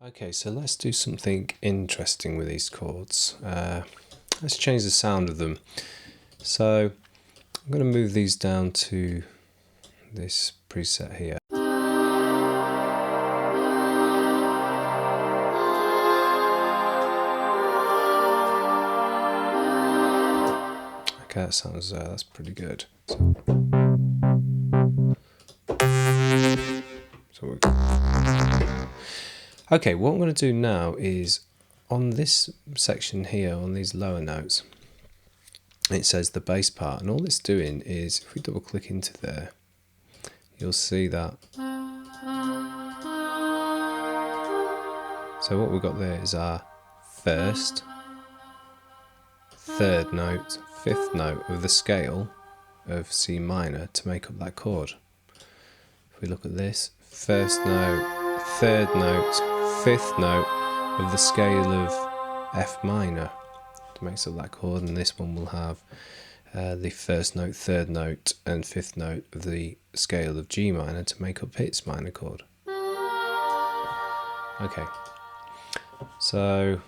Okay, so let's do something interesting with these chords. Let's change the sound of them. So I'm going to move these down to this preset here. Okay, that sounds that's pretty good. Okay, what I'm going to do now is on this section here, on these lower notes, it says the bass part, and all it's doing is, if we double click into there, you'll see that. So what we've got there is our first, third note, fifth note of the scale of C minor to make up that chord. If we look at this, first note, third note, fifth note of the scale of F minor to make up that chord, and this one will have the first note, third note and fifth note of the scale of G minor to make up its minor chord. Okay, so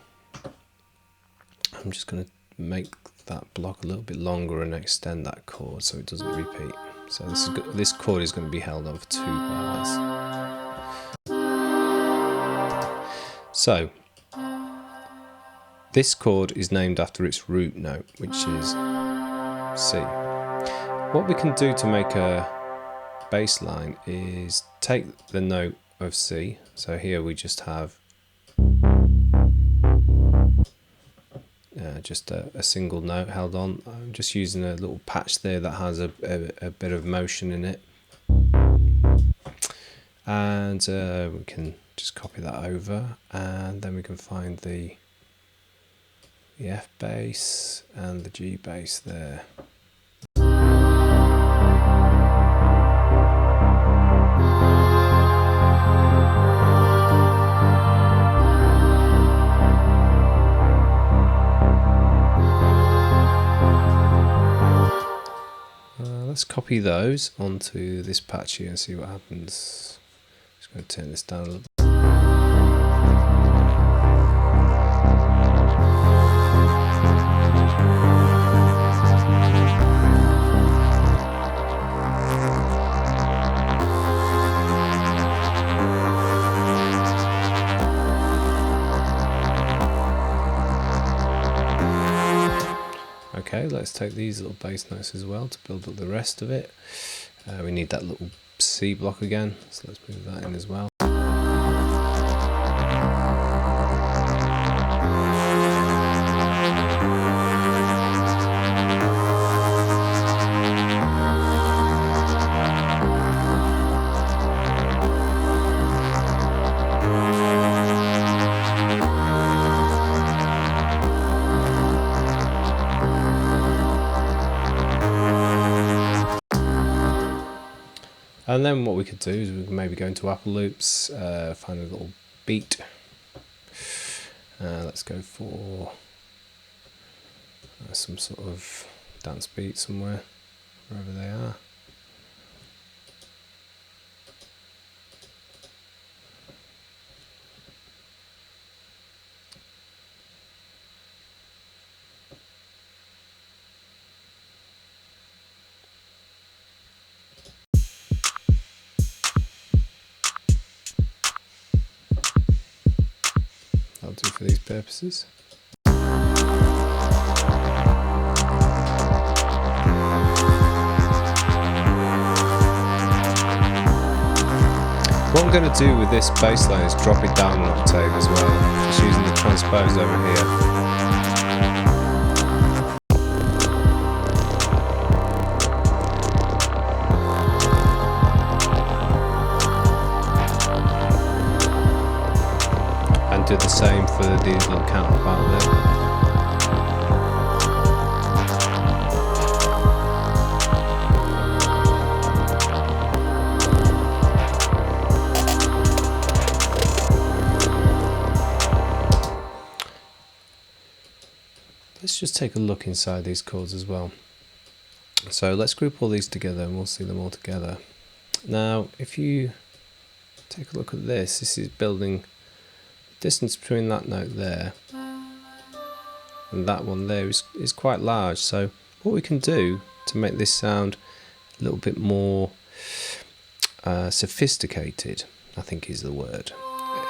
I'm just going to make that block a little bit longer and extend that chord so it doesn't repeat. So this chord is going to be held on for 2 bars. So this chord is named after its root note, which is C. What we can do to make a bass line is take the note of C. So here we just have just a single note held on. I'm just using a little patch there that has a bit of motion in it, and we can just copy that over, and then we can find the F bass and the G bass there. Let's copy those onto this patch here and see what happens. Just going to turn this down a little bit. Okay, let's take these little bass notes as well to build up the rest of it. We need that little C block again, so let's move that in as well. And then what we could do is we can maybe go into Apple Loops, find a little beat. Let's go for some sort of dance beat somewhere, wherever they are. That'll do for these purposes. What I'm going to do with this bass line is drop it down an octave as well, just using the transpose over here. And do the same for these little counterpart there. Let's just take a look inside these chords as well. So let's group all these together and we'll see them all together. Now if you take a look at this is building distance between that note there and that one there is quite large. So what we can do to make this sound a little bit more sophisticated, I think is the word,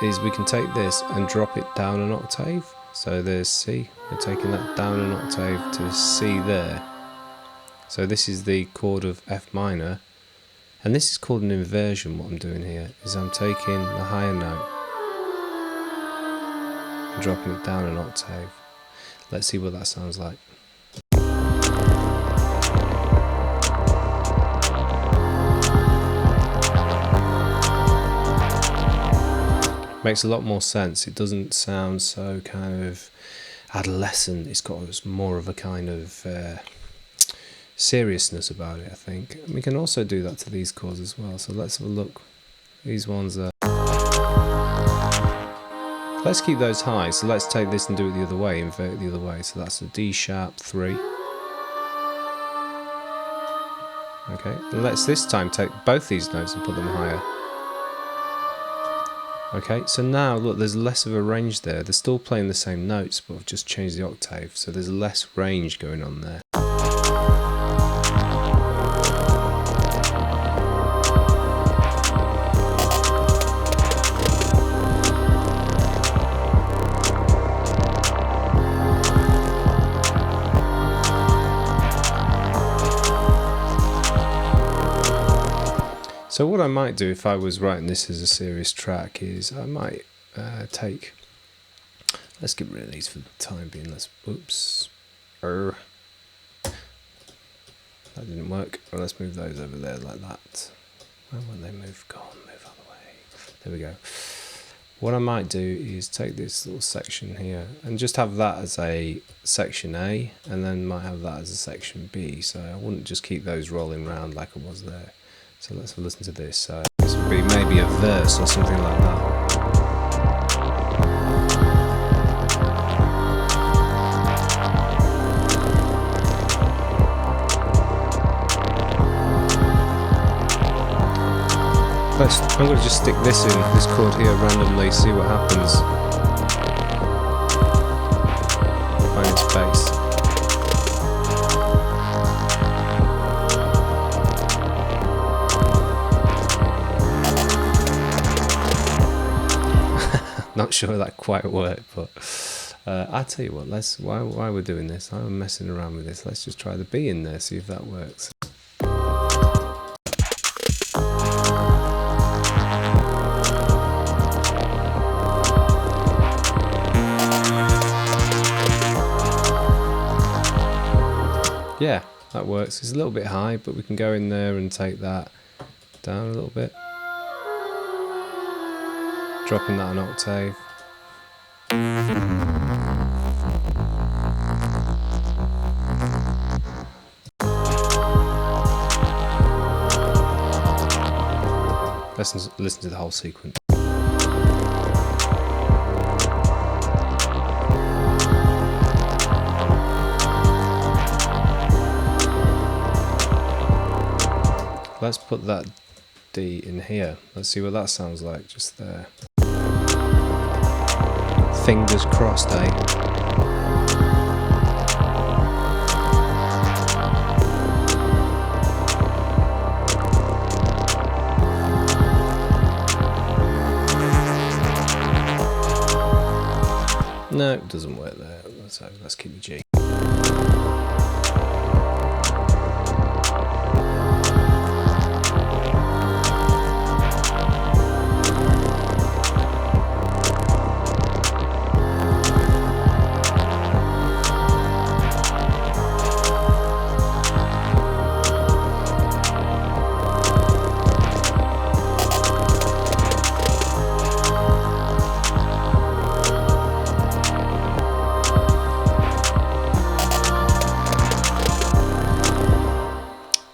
is we can take this and drop it down an octave. So there's C, we're taking that down an octave to C there. So this is the chord of F minor, and this is called an inversion. What I'm doing here is I'm taking the higher note and dropping it down an octave. Let's see what that sounds like. Makes a lot more sense. It doesn't sound so kind of adolescent. It's got more of a kind of seriousness about it, I think. And we can also do that to these chords as well. So let's have a look. These ones are... Let's keep those high. So let's take this and do it the other way, invert it the other way. So that's a D sharp 3. Okay, and let's this time take both these notes and put them higher. Okay, so now look, there's less of a range there. They're still playing the same notes, but I've just changed the octave, so there's less range going on there. So what I might do if I was writing this as a serious track is I might let's get rid of these for the time being. Oops, that didn't work. Well, let's move those over there like that. Where won't they move? Go on, move out of the way. There we go. What I might do is take this little section here and just have that as a section A, and then might have that as a section B. So I wouldn't just keep those rolling round like it was there. So let's listen to this. So this would be maybe a verse or something like that. I'm going to just stick this in, this chord here randomly, see what happens. Find its bass. Not sure that quite worked, but I tell you what, why we're doing this, I'm messing around with this, let's just try the B in there, see if that works. Yeah, that works. It's a little bit high, but we can go in there and take that down a little bit. Dropping that an octave. Listen to the whole sequence. Let's put that D in here. Let's see what that sounds like just there. Fingers crossed, eh? No, it doesn't work there. So let's keep the G.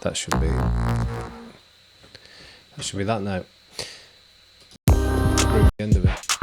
That should be that note. We're at the end of it.